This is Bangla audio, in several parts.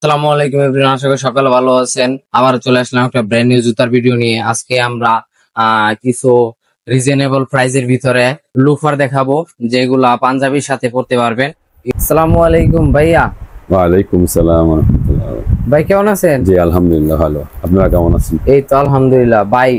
আসসালামু আলাইকুম এভরিওয়ান, আশা করি সকালে ভালো আছেন। আবার চলে আসলাম একটা ব্র্যান্ড নিউ জুতার ভিডিও নিয়ে। আজকে আমরা কিছু রিজনেবল প্রাইজের ভিতরে লুফার দেখাবো, যেগুলা পাঞ্জাবির সাথে পরতে পারবেন। আসসালামু আলাইকুম ভাইয়া। ওয়ালাইকুম আসসালাম ওয়া রাহমাতুল্লাহ। ভাই কেমন আছেন? জি আলহামদুলিল্লাহ ভালো, আপনারা কেমন আছেন? এই তো আলহামদুলিল্লাহ। ভাই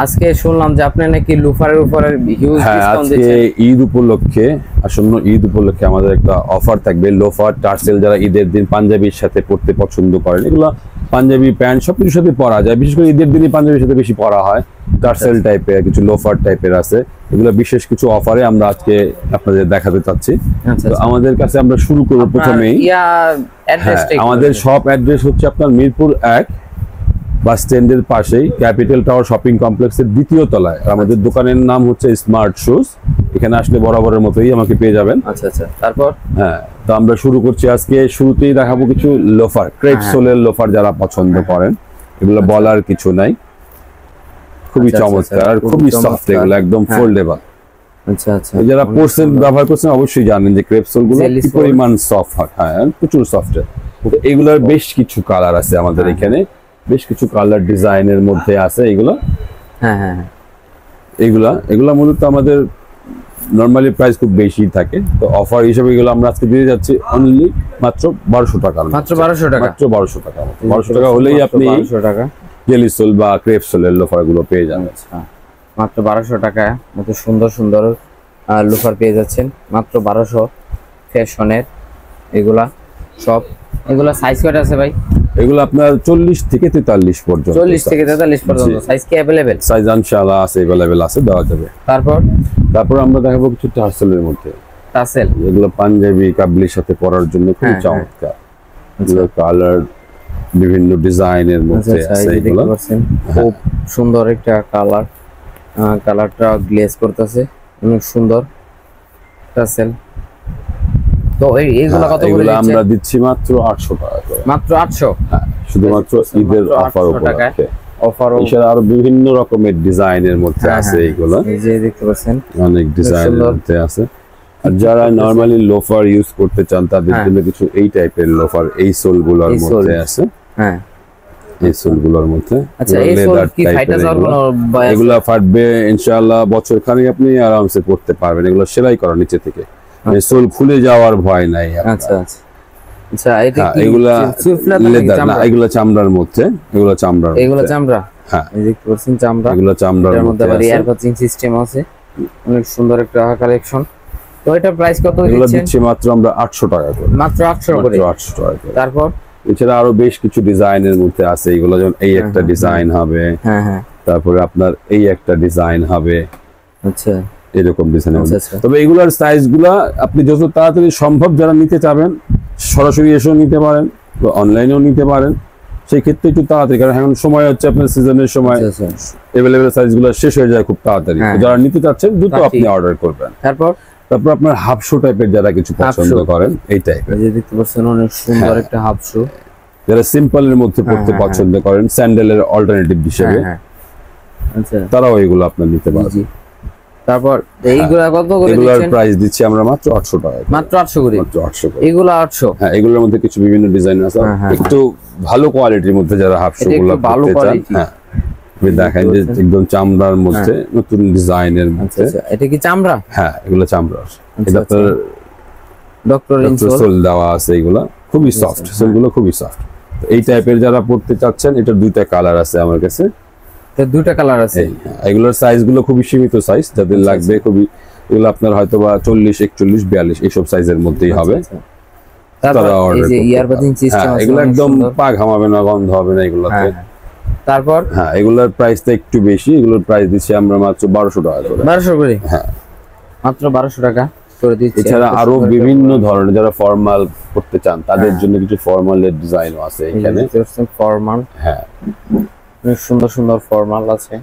আজকে শুনলাম যে আপনি নাকি লুফারের উপরে হিউজ ডিসকাউন্ট দিচ্ছেন। আজকে ঈদ উপলক্ষে, আসন্ন ঈদ উপলক্ষে আমাদের একটা অফার থাকবে। লোফার টার্সেল যারা ঈদের দিন পাঞ্জাবির সাথে পরতে পছন্দ করেন, এগুলো পাঞ্জাবি প্যান্ট সবকিছুর সাথে পরা যায়, বিশেষ করে ঈদের দিনই পাঞ্জাবির সাথে বেশি পরা হয়। টার্সেল টাইপের কিছু লোফার টাইপের আছে, এগুলো বিশেষ কিছু অফারে আমরা আজকে আপনাদের দেখাতে চাচ্ছি। তো আমাদের কাছে আমরা শুরু করব প্রথমেই। আমাদের শপ অ্যাড্রেস হচ্ছে আপনার মিরপুর 1 বাস স্ট্যান্ডের পাশেই ক্যাপিটাল টাওয়ার শপিং কমপ্লেক্সের দ্বিতীয় তলায়। আমাদের দোকানের নাম হচ্ছে স্মার্ট শুজ। এখানে আসলে বরাবরের মতোই আমাকে পেয়ে যাবেন। আচ্ছা আচ্ছা, তারপর তো আমরা শুরু করছি। আজকে শুরুতেই দেখাবো কিছু লোফার, ক্রেপ সোলের লোফার যারা পছন্দ করেন, এগুলো বলার কিছু নাই, খুবই চমৎকার আর খুবই সফট, এগুলো একদম ফোল্ডেবল। আচ্ছা আচ্ছা, যারা পোর্সেন ব্যবহার করছেন অবশ্যই জানেন যে ক্রেপ সোল গুলো কি পরিমাণ সফট হয়। হ্যাঁ, প্রচুর সফট। এগুলোর বেশ কিছু কালার আছে আমাদের এখানে, বেশ কিছু কালার ডিজাইনের মধ্যে আছে এগুলো। এগুলা মূলত আমাদের নরমালি প্রাইস খুব বেশি থাকে, তো অফার হিসেবে এগুলো আমরা আজকে দিয়ে যাচ্ছি অনলি মাত্র 1200 টাকা। মাত্র 1200 টাকা, মাত্র 1200 টাকা। 1200 টাকা হলেই আপনি 1200 টাকা জেলি সোল বা ক্রেপ সোলের লোফার গুলো পেয়ে যাবেন। মাত্র 1200 টাকায় এত সুন্দর সুন্দর লোফার পেয়ে যাচ্ছেন মাত্র 1200 ফ্যাশনের। এগুলা সব, এগুলা সাইজ কয়টা আছে ভাই? এগুলো আপনার 40 থেকে 43 পর্যন্ত। 40 থেকে 43 পর্যন্ত সাইজ কি अवेलेबल? সাইজ ইনশাআল্লাহ আছে, अवेलेबल আছে, দেওয়া যাবে। তারপর আমরা দেখাবো কিছু টার্সেলের মধ্যে। টার্সেল এগুলো পাঞ্জাবি কাবলির সাথে পরার জন্য খুব চমৎকার। এগুলো কালার বিভিন্ন ডিজাইনের মধ্যে আছে। এগুলো খুব সুন্দর একটা কালার, কালারটা গ্লেজ করতেছে, অনেক সুন্দর টার্সেল। তো এইগুলো কত করে দিচ্ছেন? আমরা দিচ্ছি মাত্র 800 টাকা করে। মাত্র 800? হ্যাঁ, শুধুমাত্র ঈদের অফার উপলক্ষে। অফার এছাড়া আরো বিভিন্ন রকমের ডিজাইনের মধ্যে আছে এগুলো, এই যে দেখতে পাচ্ছেন অনেক ডিজাইনের মধ্যে আছে। আর যারা নরমালি লোফার ইউজ করতে চান তাদের জন্য কিছু এই টাইপের লোফার এই সোলগুলোর মধ্যে আছে। হ্যাঁ, এই সোলগুলোর মধ্যে আচ্ছা, এই সোল কি ফাইটা যাওয়ার কোনো ভয় আছে? এগুলা ফাটবে ইনশাআল্লাহ, বছর খানেক আপনি আরামসে পড়তে পারবেন। এগুলো সেলাই করা নিচে থেকে, সোল খুলে যাওয়ার ভয় নাই। আচ্ছা আচ্ছা আচ্ছা, এটা কি এগুলা লেদার না, এগুলা চামড়ার মধ্যে। এগুলা চামড়া। হ্যাঁ, এই দেখতে পাচ্ছেন চামড়া। এগুলা চামড়ার মধ্যে আবার এয়ার কাচিং সিস্টেম আছে, অনেক সুন্দর একটা কালেকশন। তো এটা প্রাইস কত দিচ্ছেন? এগুলা দিচ্ছি মাত্র আমরা 800 টাকা করে। মাত্র 800 করে। 800 টাকা করে। তারপর এছাড়া আরো বেশ কিছু ডিজাইনের মধ্যে আছে। এগুলো যেমন এই একটা ডিজাইন হবে, তারপরে আপনার এই একটা ডিজাইন হবে। আচ্ছা, এরকম ডিজাইন হবে। তবে এগুলার সাইজ গুলা আপনি যত তাড়াতাড়ি সম্ভব যারা নিতে চাবেন সরাসরি এসেও নিতে পারেন, অনলাইনেও নিতে পারেন। সেই ক্ষেত্রে একটু তাড়াতাড়ি, কারণ এখন সময় হচ্ছে আপনার সিজনের সময়, अवेलेबल সাইজ গুলো শেষ হয়ে যায় খুব তাড়াতাড়ি। যারা নিতে চাচ্ছেন দ্রুত আপনি অর্ডার করবেন। তারপর আপনার হাফ শু টাইপের যারা কিছু পছন্দ করেন, এই টাইপের যে দেখতে পাচ্ছেন অনেক সুন্দর একটা হাফ শু। যারা সিম্পল এর মধ্যে পড়তে পছন্দ করেন স্যান্ডেলের অল্টারনেটিভ হিসেবে, আচ্ছা, তারাও এগুলো আপনি নিতে পারবেন। তারপর এইগুলা কত করে দিচ্ছেন? এগুলোর প্রাইস দিচ্ছি আমরা মাত্র 800 টাকা। মাত্র 800 করে? মাত্র 800 করে। এগুলা 800? হ্যাঁ, এগুলোর মধ্যে কিছু বিভিন্ন ডিজাইন আছে, একটু ভালো কোয়ালিটির মধ্যে যারা হাফ শু গুলো পড়তে চান। হ্যাঁ, আপনি দেখেন যে একদম চামড়ার মধ্যে নতুন ডিজাইনের মধ্যে। আচ্ছা, এটা কি চামড়া? হ্যাঁ, এগুলো চামড়া। এটা আপনার ডক্টর ইনসোল দেওয়া আছে। এগুলো খুবই সফট, সোলগুলো খুবই সফট। এই টাইপের যারা পড়তে চাচ্ছেন, এটার দুইটা কালার আছে আমার কাছে। দুইটা কালার আছে। এগুলোর সাইজ গুলো খুবই সীমিত সাইজ, যাদের লাগবে খুবই, এগুলো আপনার হয়তোবা 40, 41, 42 এইসব সাইজের মধ্যেই হবে। তারপর এই যে ইয়ারবাদিং সিস্টেম আছে, এগুলো একদম পা ঘামাবে না, গন্ধ হবে না এগুলোতে। তারপর এগুলোর প্রাইসটা একটু বেশি। এগুলোর প্রাইস দিচ্ছি আমরা মাত্র 1200 টাকা করে। 1200 করে? হ্যাঁ, মাত্র 1200 টাকা করে দিচ্ছি। এছাড়া আরো বিভিন্ন ধরনের যারা ফর্মাল করতে চান তাদের জন্য কিছু ফর্মালের ডিজাইনও আছে এখানে। ফর্মাল, হ্যাঁ, অনেক সুন্দর সুন্দর ফর্মাল আছে,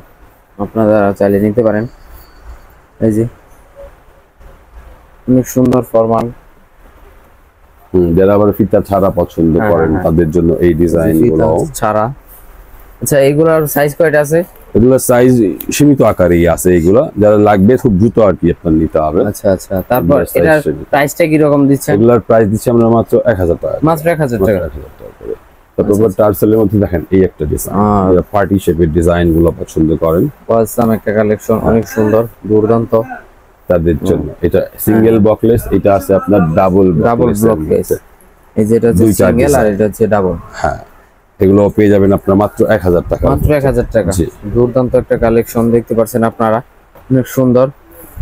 আপনারা চাইলে নিতে পারেন। এই যে অনেক সুন্দর ফর্মাল। যারা আবার ফিতা ছাড়া পছন্দ করেন তাদের জন্য এই ডিজাইন গুলো ছাড়া। আচ্ছা, এগুলোর সাইজ কয়টা আছে? এগুলোর সাইজ সীমিত আকারেই আছে। এগুলো যারা লাগবে খুব দ্রুত আর কি আপনার নিতে হবে। আচ্ছা আচ্ছা, তারপর এটার প্রাইসটা কি রকম দিচ্ছেন? এগুলোর প্রাইস দিচ্ছি আমরা মাত্র 1000 টাকা। মাত্র 1000 টাকা। তারপর টার্সেলের মধ্যে দেখেন এই একটা ডিজাইন, পার্টি শেপের ডিজাইন গুলো পছন্দ করেন, অসাম একটা কালেকশন, অনেক সুন্দর, দুর্দান্ত তাদের জন্য। এটা সিঙ্গেল বকলেস, এটা আছে আপনার ডাবল ব্লকলেস। এই যে এটা হচ্ছে সিঙ্গেল আর এটা হচ্ছে ডাবল। হ্যাঁ, এগুলো পেয়ে যাবেন আপনারা মাত্র 1000 টাকা। মাত্র 1000 টাকা। দুর্দান্ত একটা কালেকশন দেখতে পাচ্ছেন আপনারা, অনেক সুন্দর।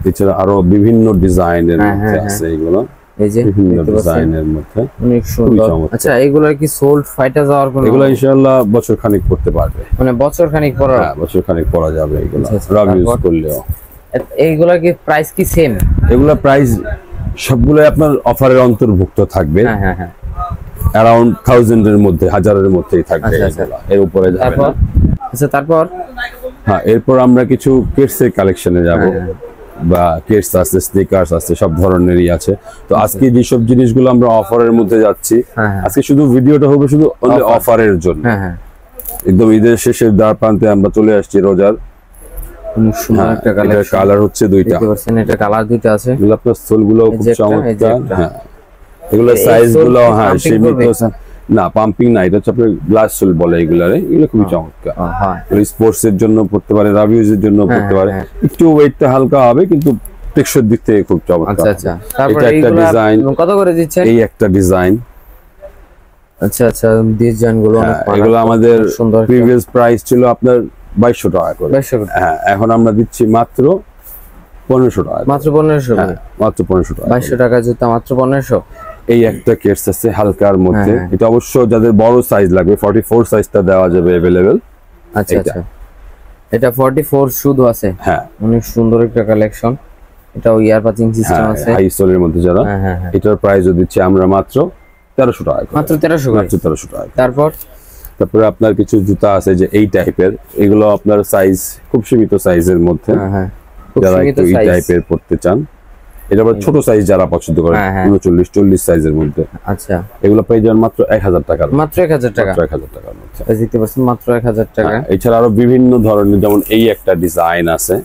এছাড়া আরো বিভিন্ন ডিজাইনের মধ্যে আছে এগুলো, এই যে বিভিন্ন ডিজাইনের মধ্যে অনেক সুন্দর। আচ্ছা, এগুলা কি সোল্ড ফাইটা যাওয়ার কোনো? এগুলো ইনশাআল্লাহ বছর খানিক পড়তে পারবে, মানে বছর খানিক পরা? হ্যাঁ, বছর খানিক পরা যাবে এগুলো রাব ইউজ করলেও। এইগুলা কি প্রাইস কি সেম? এগুলা প্রাইস সবগুলো আপনার অফারের অন্তর্ভুক্ত থাকবে। হ্যাঁ হ্যাঁ হ্যাঁ, অ্যারাউন্ড 1000 এর মধ্যে, 1000 এর মধ্যেই থাকবে এগুলা, এর উপরে যাবে না। আচ্ছা, তারপর হ্যাঁ, এরপর আমরা কিছু কিডসের কালেকশনে যাব, বা কিডস আছে, স্নিকার্স আছে, সব ধরনেরই আছে। তো আজকে যেসব জিনিসগুলো আমরা অফারের মধ্যে যাচ্ছি, আজকে শুধু ভিডিওটা হবে শুধু অফারের জন্য। একদম ঈদের শেষের দ্বার প্রান্তে আমরা চলে আসছি রোজার। সুন্দর একটা কালেকশন, কালার হচ্ছে দুইটা, দেখতে পাচ্ছেন এটা কালার দুইটা আছে। এগুলো আপনার সোলগুলো খুব চমৎকার। হ্যাঁ, এগুলো সাইজগুলো হ্যাঁ সীমিত, না পাম্পিং না, এটা হচ্ছে আপনার গ্লাস সোল বলে এগুলারে। এগুলো খুবই চমৎকার, স্পোর্টস এর জন্য পড়তে পারে, রাবিউজের জন্য পড়তে পারে। একটু ওয়েটটা হালকা হবে কিন্তু টেক্সচার দিক থেকে খুব চমৎকার। আচ্ছা আচ্ছা, তারপর এটা একটা ডিজাইন, কত করে দিচ্ছেন? এই একটা ডিজাইন। আচ্ছা আচ্ছা, ডিজাইন গুলো অনেক ভালো। এগুলো আমাদের প্রিভিয়াস প্রাইস ছিল আপনার 2200 টাকা করে। 2200 টাকা। হ্যাঁ, এখন আমরা দিচ্ছি মাত্র 1500 টাকা। মাত্র 1500 টাকা? মাত্র 1500 টাকা। 2200 টাকা জুতা মাত্র 1500। এই একটা কেস আছে হালকার মধ্যে, এটা অবশ্য যাদের বড় সাইজ লাগবে 44 সাইজটা দেওয়া যাবে अवेलेबल। আচ্ছা আচ্ছা, এটা 44 শুধু আছে? হ্যাঁ, অনেক সুন্দর একটা কালেকশন। এটা ইয়ার পাচিং সিস্টেম আছে, হাই সোলের মধ্যে যারা। এটার প্রাইসও দিচ্ছি আমরা মাত্র 1300 টাকা। মাত্র 1300 করে? মাত্র 1300 টাকা। তারপর আপনার কিছু জুতা আছে যে এই টাইপের, এগুলো আপনার সাইজ খুব সীমিত সাইজের মধ্যে, যারা একটু এই টাইপের পড়তে চান। এটা আবার ছোট সাইজ যারা পছন্দ করে, 39-40 সাইজের মধ্যে। আচ্ছা, এগুলো পেয়ে যাবেন মাত্র 1000 টাকা। মাত্র 1000 টাকা? 1000 টাকার মধ্যে দেখতে পাচ্ছেন, মাত্র 1000 টাকা। এছাড়া আরো বিভিন্ন ধরনের, যেমন এই একটা ডিজাইন আছে,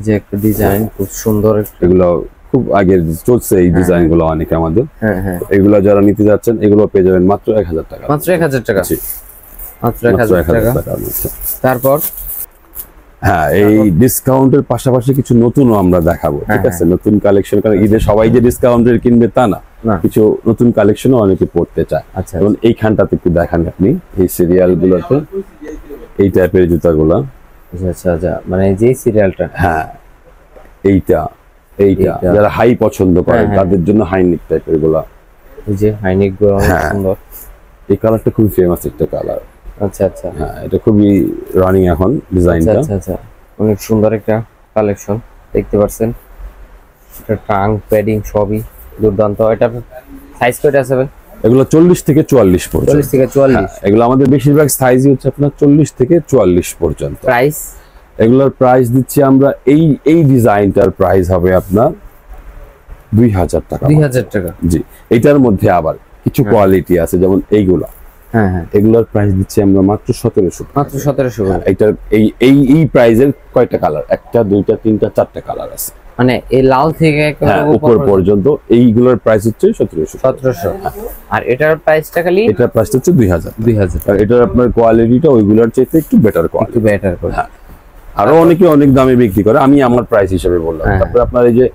যে একটা ডিজাইন খুব সুন্দর। এগুলো খুব আগের চলছে এই ডিজাইন গুলো অনেক আমাদের। এগুলো যারা নিতে যাচ্ছেন এগুলো পেয়ে যাবেন মাত্র 1000 টাকা। মাত্র 1000 টাকা? মাত্র 1000 টাকা। তারপর হ্যাঁ, এই ডিসকাউন্টের পাশাপাশি কিছু নতুনও আমরা দেখাবো, ঠিক আছে? নতুন কালেকশন, কারণ ঈদে সবাই যে ডিসকাউন্টের কিনবে তা না, কিছু নতুন কালেকশনও অনেকে পড়তে চায়। আচ্ছা, যেমন এইখানটাতে একটু দেখান আপনি, এই সিরিয়াল গুলোতে এই টাইপের জুতাগুলা। আচ্ছা আচ্ছা, মানে যে সিরিয়ালটা, হ্যাঁ এইটা যারা হাই পছন্দ করে তাদের জন্য হাইনিক টাইপের গুলা। এই যে হাইনিক গুলো অনেক সুন্দর। এই কালারটা খুব ফেমাস একটা কালার। আচ্ছা আচ্ছা, হ্যাঁ, এটা খুবই রানিং এখন ডিজাইনটা। আচ্ছা আচ্ছা, অনেক সুন্দর একটা কালেকশন দেখতে পাচ্ছেন। এটা টাং প্যাডিং সবই দুর্দান্ত। এটা সাইজ কয়টা আছে ভাই? এগুলো 40 থেকে 44 পর্যন্ত। 40 থেকে 44? এগুলো আমাদের বেশিরভাগ সাইজই হচ্ছে আপনার 40 থেকে 44 পর্যন্ত। প্রাইস? এগুলোর প্রাইস দিচ্ছি আমরা, এই ডিজাইনটার প্রাইস হবে আপনার 2000 টাকা। 2000 টাকা? জি। এটার মধ্যে আবার কিছু কোয়ালিটি আছে, যেমন এইগুলা। এগুলোর প্রাইস দিচ্ছি আমরা মাত্র 1700। মাত্র 1700? এটার এই প্রাইজের কয়টা কালার? একটা, দুইটা, তিনটা, চারটা কালার আছে। মানে এই লাল থেকে উপর পর্যন্ত এইগুলোর প্রাইস হচ্ছে 1700। 1700। আর এটার প্রাইসটা খালি? এটার প্রাইসটা হচ্ছে 2000। 2000। আর এটার আপনার কোয়ালিটিটা ওইগুলোর চাইতে একটু বেটার কোয়ালিটি। বেটার করে? হ্যাঁ। আরো অনেকে অনেক দামে বিক্রি করে, আমি আমার প্রাইস হিসেবে বললাম। তারপরে আপনার এই যে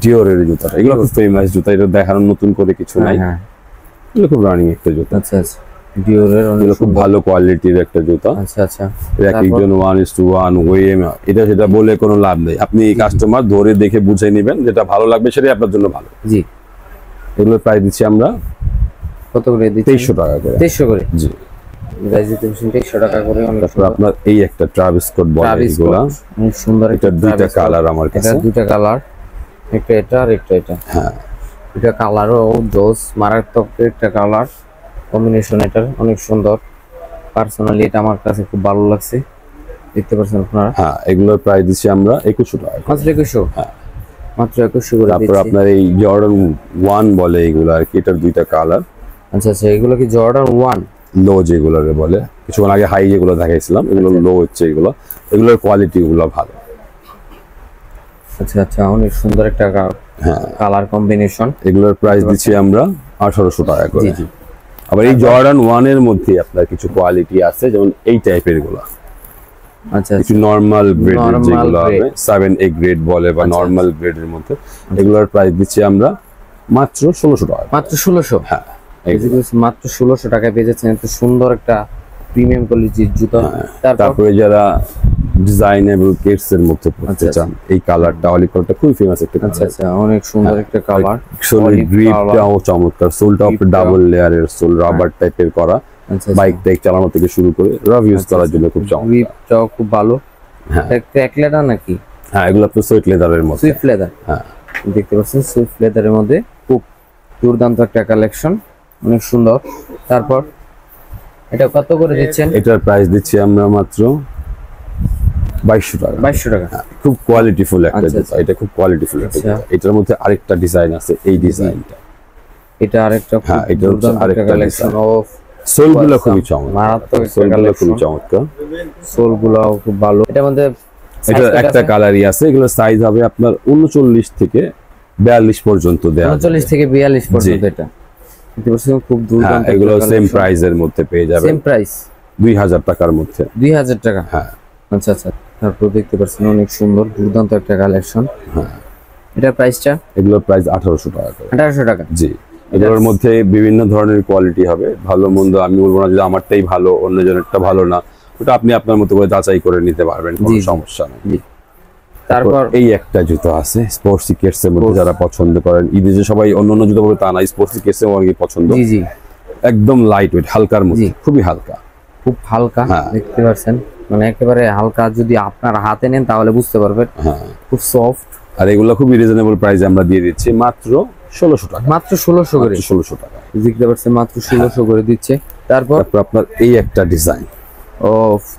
ডিওরের জুতাটা, এগুলো খুব ফেমাস জুতা, এটা দেখানোর নতুন করে কিছু নাই। এগুলো খুব রানিং একটা জুতা। আচ্ছা আচ্ছা, ডিওরের অনেক খুব ভালো কোয়ালিটির একটা জুতা। আচ্ছা আচ্ছা, একজন 1:1 ওয়ে, এটা সেটা বলে কোনো লাভ নেই। আপনি কাস্টমার ধরে দেখে বুঝে নেবেন, যেটা ভালো লাগবে সেটাই আপনার জন্য ভালো। জি। এগুলোর প্রাইস দিচ্ছি আমরা কত করে দিচ্ছি? 2300 টাকা করে। 2300 করে? জি। গাইজ দিতে 2300 টাকা করে। তারপর আপনার এই একটা ট্রাভিস স্কট বলে, এগুলা অনেক সুন্দর। এটা দুইটা কালার আমার কাছে। এটা দুইটা কালার, একটা এটা আর একটা এটা। হ্যাঁ, এটা কালারও জোস, মারাত্মক একটা কালার কম্বিনেশন। এটা অনেক সুন্দর, পার্সোনালি এটা আমার কাছে খুব ভালো লাগছে, দেখতে পাচ্ছেন আপনারা। হ্যাঁ, এগুলোর প্রাইস দিচ্ছি আমরা 2100 টাকা। মাত্র 2100? হ্যাঁ, মাত্র 2100 করে। তারপর আপনার এই জর্ডান 1 বলে এগুলো আর কি, এটার দুইটা কালার। আচ্ছা আচ্ছা, এগুলো কি জর্ডান 1 লো যেগুলোরে বলে? কিছুক্ষণ আগে হাই যেগুলো দেখাইছিলাম এগুলো লো হচ্ছে। এগুলোর কোয়ালিটি গুলো ভালো। আচ্ছা আচ্ছা, অনেক সুন্দর একটা কালার কম্বিনেশন। এগুলোর প্রাইস দিচ্ছি আমরা 1800 টাকা করে। জি জি। আবার এই জর্ডান 1 এর মধ্যে আপনার কিছু কোয়ালিটি আছে, যেমন এই টাইপের গুলা, আচ্ছা কিছু নরমাল গ্রেড Normal যেগুলো হবে grade। 7A গ্রেড বলে বা নরমাল গ্রেডের মধ্যে, এগুলোর প্রাইস দিচ্ছি আমরা মাত্র 1600 টাকা। মাত্র 1600। হ্যাঁ, এই যে মাত্র 1600 টাকায় পেয়ে যাচ্ছেন এত সুন্দর একটা প্রিমিয়াম কোয়ালিটির জুতো। তারপরে যারা ডিজাইনেবল কিডস এর মধ্যে পড়তে আচ্ছা, চান, এই কালারটা অলিভ কালারটা খুবই ফেমাস একটা আচ্ছা আচ্ছা, অনেক সুন্দর একটা কালার। সোলের গ্রিপটাও চমৎকার, সোলটা উপরে ডাবল লেয়ারের সোল, রাবার টাইপের করা, আচ্ছা বাইক টাইক চালানো থেকে শুরু করে রাফ ইউজ করার জন্য খুব চমৎকার। গ্রিপটাও খুব ভালো। হ্যাঁ। ক্র্যাক লেদার নাকি? হ্যাঁ, এগুলো আপনার সুইট লেদারের মধ্যে। Swift leather. হ্যাঁ, দেখতে পাচ্ছেন সুইফট লেদারের মধ্যে খুব দুর্দান্ত একটা কালেকশন, অনেক সুন্দর। তারপর এটা কত করে দিচ্ছেন? এটার প্রাইস দিচ্ছি আমরা মাত্র 2200 টাকা। 2200 টাকা। খুব কোয়ালিটিফুল একটা আচ্ছা, জুতা, এটা খুব কোয়ালিটিফুল একটা আচ্ছা। জুতা। এটার মধ্যে আরেকটা ডিজাইন আছে, এই ডিজাইনটা। এটা আরেকটা হ্যাঁ, এটা হচ্ছে দুর্দান্ত আরেকটা কালেকশন অফ সোলগুলো খুবই চমৎকার, মারাত্মক একটা সোলগুলো খুবই কালেকশন। চমৎকার। সোলগুলোও খুব ভালো। এটার মধ্যে এটা একটা কালারই আছে, এগুলো সাইজ হবে আপনার 39 থেকে 42 পর্যন্ত দেয়া যাবে। 39 থেকে 42 পর্যন্ত। এটা দেখতে পাচ্ছেন খুব হ্যাঁ, দুর্দান্ত। এগুলো সেম প্রাইসের মধ্যে পেয়ে যাবেন, সেম প্রাইস 2000 টাকার মধ্যে। 2000 টাকা। হ্যাঁ, আচ্ছা আচ্ছা। তারপর দেখতে পাচ্ছেন অনেক সুন্দর দুর্দান্ত একটা কালেকশন। হ্যাঁ, এটার প্রাইসটা এগুলোর প্রাইস 1800 টাকা করে। 1800 টাকা। জি, এগুলোর মধ্যে বিভিন্ন ধরনের কোয়ালিটি হবে, ভালো মন্দ আমি বলবো না যে আমারটাই ভালো অন্যজনেরটা ভালো না, ওটা আপনি আপনার মতো করে যাচাই করে নিতে পারবেন, কোনো জি, জি। সমস্যা নেই। জি। তারপর এই একটা জুতো আছে স্পোর্টস কিডস এর মধ্যে, যারা পছন্দ করেন, ঈদে যে সবাই অন্য অন্য জুতো পরে তা না, স্পোর্টস কিডস এর অনেক পছন্দ। জি জি, একদম লাইট ওয়েট, হালকার মধ্যে, জি। খুবই হালকা। খুব হালকা। হ্যাঁ। দেখতে পাচ্ছেন মানে একেবারে হালকা, যদি আপনার হাতে নেন তাহলে বুঝতে পারবেন। হ্যাঁ, খুব সফট। আর এগুলো খুবই রিজনেবল প্রাইসে আমরা দিয়ে দিচ্ছি মাত্র 1600 টাকা। মাত্র 1600 করে। 1600 টাকা। দেখতে পাচ্ছেন মাত্র 1600 করে দিচ্ছে। তারপর তারপর আপনার এই একটা ডিজাইন, ও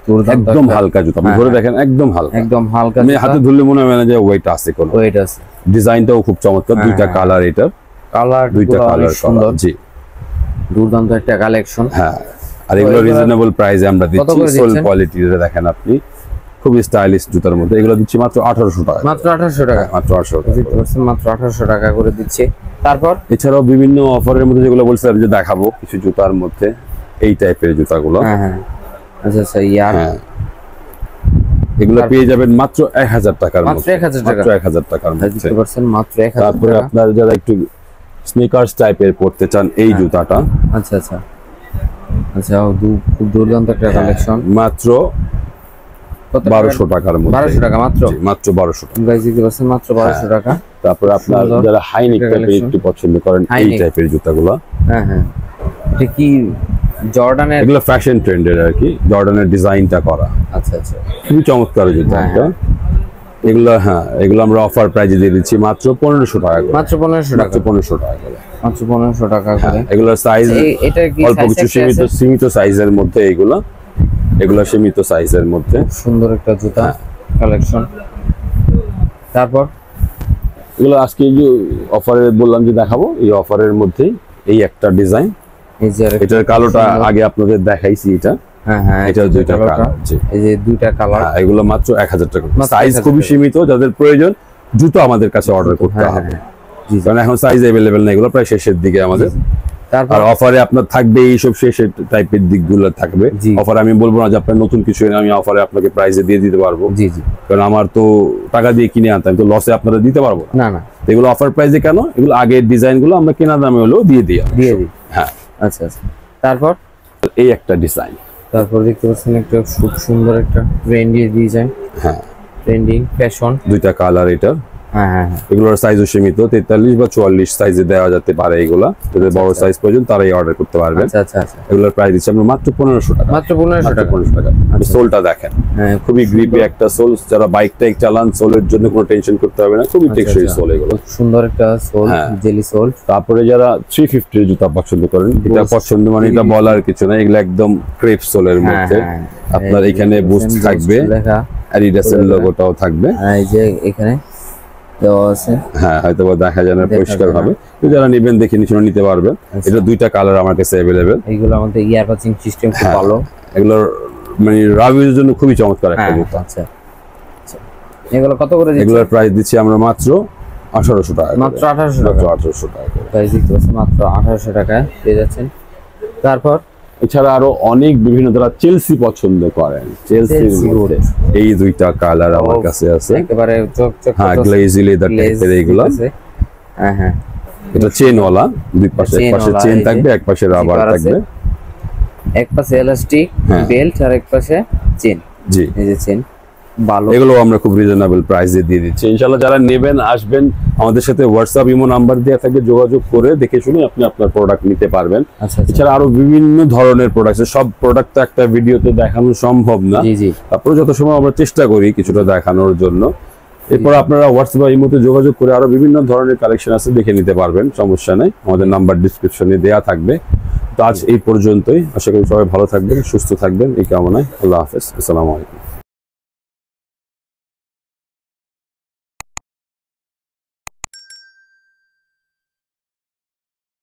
দুর্দান্ত একদম একটা- হালকা জুতো, আপনি হ্যাঁ, ধরে দেখেন একদম হালকা, একদম হালকা। আপনি হাতে ধরলে মনে হবে না যে ওয়েট আছে কোনো। ওয়েট আছে। ডিজাইনটাও খুব চমৎকার, হ্যাঁ, দুইটা হ্যাঁ। কালার, এটার কালার দুইটা কালার সুন্দর। জি। দুর্দান্ত একটা কালেকশন। হ্যাঁ, আর এগুলো এগুলো রিজনেবল প্রাইসে আমরা দিচ্ছি। করে সোল দিচ্ছেন? কোয়ালিটি দেখেন আপনি, খুবই স্টাইলিশ জুতার মধ্যে, এগুলো দিচ্ছি মাত্র 1800 টাকা। মাত্র 1800 টাকা। মাত্র 1800 টাকা। দেখতে পাচ্ছেন মাত্র 1800 টাকা করে দিচ্ছে। তারপর এছাড়াও বিভিন্ন অফারের মধ্যে যেগুলো বলছিলাম যে দেখাবো কিছু জুতার মধ্যে, এই টাইপের জুতাগুলো। হ্যাঁ হ্যাঁ, আচ্ছা আচ্ছা, ইয়ার হ্যাঁ, এগুলো পেয়ে যাবেন মাত্র 1000 টাকার মাত্র মধ্যে। 1000 টাকা। মাত্র 1000 টাকার মধ্যে। দেখতে পাচ্ছেন মাত্র 1000 তারপরে টাকা। আপনার যারা একটু স্নিকার্স টাইপের পড়তে চান, এই জুতাটা আচ্ছা আচ্ছা আচ্ছা, খুব দুর্দান্ত একটা কালেকশন। মাত্র কত 1200 টাকার মধ্যে। 1200 টাকা মাত্র। জি, মাত্র 1200 টাকা। গাইস দেখতে পাচ্ছেন মাত্র 1200 টাকা। তারপরে আপনার সুন্দর যারা হাইনেক একটা টাইপের collection। একটু পছন্দ করেন, High এই neck। টাইপের জুতাগুলো, হ্যাঁ হ্যাঁ, এটা কি জর্ডানের? এগুলো ফ্যাশন ট্রেন্ডের আর কি, জর্ডানের ডিজাইনটা করা, আচ্ছা আচ্ছা, খুবই চমৎকার জুতা হ্যাঁ, একটা। এগুলো হ্যাঁ, এগুলো আমরা অফার প্রাইজে দিয়ে দিচ্ছি মাত্র 1500 টাকা করে। মাত্র 1500 টাকা। মাত্র 1500 টাকা করে। মাত্র 1500 টাকা করে। এগুলোর সাইজ এটা কি অল্প size কিছু একটা আছে? সীমিত সাইজের মধ্যে, এগুলো সীমিত সাইজের মধ্যে। সুন্দর একটা জুতা হ্যাঁ। কালেকশন। তারপর এগুলো আজকে যে অফারে বললাম যে দেখাবো, এই অফারের মধ্যেই এই একটা ডিজাইন, এই যে আরেকটা এটার কালোটা সুন্দর। আগে আপনাদের দেখাইছি, এটা হ্যাঁ হ্যাঁ, এটার দুইটা কালারটা। কালার। জি, এই যে দুইটা কালার। হ্যাঁ, এগুলো মাত্র 1000 টাকা। মাত্র সাইজ 1000 খুবই টাকা। সীমিত, যাদের প্রয়োজন দ্রুত আমাদের কাছে অর্ডার করতে হ্যাঁ, হবে, হ্যাঁ, জি জি। কারণ এখন সাইজ অ্যাভেলেবেল না, এগুলো প্রায় শেষের দিকে আমাদের। তারপর আর অফারে আপনার থাকবে এইসব শেষের টাইপের দিকগুলো থাকবে। জি। অফারে আমি বলবো না যে আপনার নতুন কিছু এনে আমি অফারে আপনাকে প্রাইসে দিয়ে দিতে পারবো, জি জি, কারণ আমার তো টাকা দিয়ে কিনে আনতে, আমি তো লসে আপনারা দিতে পারবো না। না না, তো এগুলো অফার প্রাইসে কেন, এগুলো আগের ডিজাইনগুলো আমরা কেনা দামে হলেও দিয়ে দিই। দিয়ে দিই। হ্যাঁ, আচ্ছা আচ্ছা। তারপর এই একটা ডিজাইন। তারপর দেখতে পাচ্ছেন একটা খুব সুন্দর একটা ট্রেন্ডি ডিজাইন, হ্যাঁ, ট্রেন্ডিং ফ্যাশন। দুইটা কালার এটা। হ্যাঁ হ্যাঁ হ্যাঁ, এগুলোর সাইজও সীমিত, 43 বা 44 সাইজে দেওয়া যেতে পারে। এগুলা যাদের বড় সাইজ প্রয়োজন তারাই অর্ডার করতে পারবেন। আচ্ছা আচ্ছা আচ্ছা। এগুলোর প্রাইস দিচ্ছি আমরা মাত্র 1500 টাকা। মাত্র 1500 টাকা। 1500 টাকা। সোলটা দেখেন, হ্যাঁ, খুবই গ্রিপি একটা সোল, যারা বাইক টাইক চালান সোলের জন্য কোনো টেনশন করতে হবে না, খুবই টেকসই আচ্ছা। সোল এগুলো। সুন্দর একটা সোল, হ্যাঁ। Jelly soul. তারপরে যারা 350 জুতা পছন্দ করেন, এটা পছন্দ মানে এটা বলার কিছু না, এগুলো একদম ক্রেপ সোলের মধ্যে। হ্যাঁ, আপনার এখানে বুস্ট থাকবে, লেখা। অ্যাডিডাসের লোগোটাও থাকবে। এই যে এখানে দেওয়া আছে। হ্যাঁ, হয়তো বা দেখা যায় না দেখা পরিষ্কার যায় না। ভাবে, তো যারা নেবেন দেখে নিশ্চয় নিতে পারবেন। আচ্ছা। এটা দুইটা কালার আমার কাছে অ্যাভেলেবেল। এইগুলো আমাদের ইয়ার পাচিং সিস্টেম খুব হ্যাঁ। ভালো। এগুলোর মানে রাভিউর জন্য খুবই চমৎকার একটা হ্যাঁ, জুতা। আচ্ছা আচ্ছা। এগুলো কত করে দিচ্ছেন? এগুলোর প্রাইস দিচ্ছি আমরা মাত্র 1800 টাকা করে। মাত্র 1800 মাত্র টাকা। 1800 টাকা করে। প্রাইস দেখতে পাচ্ছেন মাত্র 1800 টাকায় পেয়ে যাচ্ছেন। তারপর এছাড়া আরো অনেক বিভিন্ন যারা চেলসি পছন্দ করেন, চেলসির চেলসি মধ্যে এই দুইটা কালার আমার ও, কাছে আছে। একেবারে চকচক হ্যাঁ, গ্লেজি লেদার টাইপের এইগুলো। হ্যাঁ হ্যাঁ, এটা চেনওয়ালা, দুই পাশে, এক পাশে চেনওয়ালা, চেন এই যে থাকবে, এক পাশে রাবার zipper আছে। থাকবে। এক পাশে এলাস্টিক হ্যাঁ। বেল্ট আর এক পাশে চেন, জি, এই যে চেন ভালো। এগুলো আমরা খুব রিজনেবল প্রাইসে দিয়ে দিচ্ছি। ইনশাআল্লাহ যারা নেবেন আসবেন, আমাদের সাথে হোয়াটসঅ্যাপ ইমো নাম্বার দেওয়া থাকবে, যোগাযোগ করে দেখে শুনে আপনি আপনার প্রোডাক্ট নিতে পারবেন। আচ্ছা এছাড়া আরো বিভিন্ন ধরনের প্রোডাক্ট আছে, সব প্রোডাক্ট তো একটা ভিডিওতে দেখানো সম্ভব না, জি জি, তারপরে যত সময় আমরা চেষ্টা করি কিছুটা দেখানোর জন্য। এরপর আপনারা হোয়াটসঅ্যাপ বা ইমোতে যোগাযোগ করে আরো বিভিন্ন ধরনের কালেকশন আছে, দেখে নিতে পারবেন, সমস্যা নেই। আমাদের নাম্বার ডিসক্রিপশনে দেয়া থাকবে। তো আজ এই পর্যন্তই, আশা করি সবাই ভালো থাকবেন, সুস্থ থাকবেন, এই কামনায়। আল্লাহ হাফেজ, আসসালামু আলাইকুম।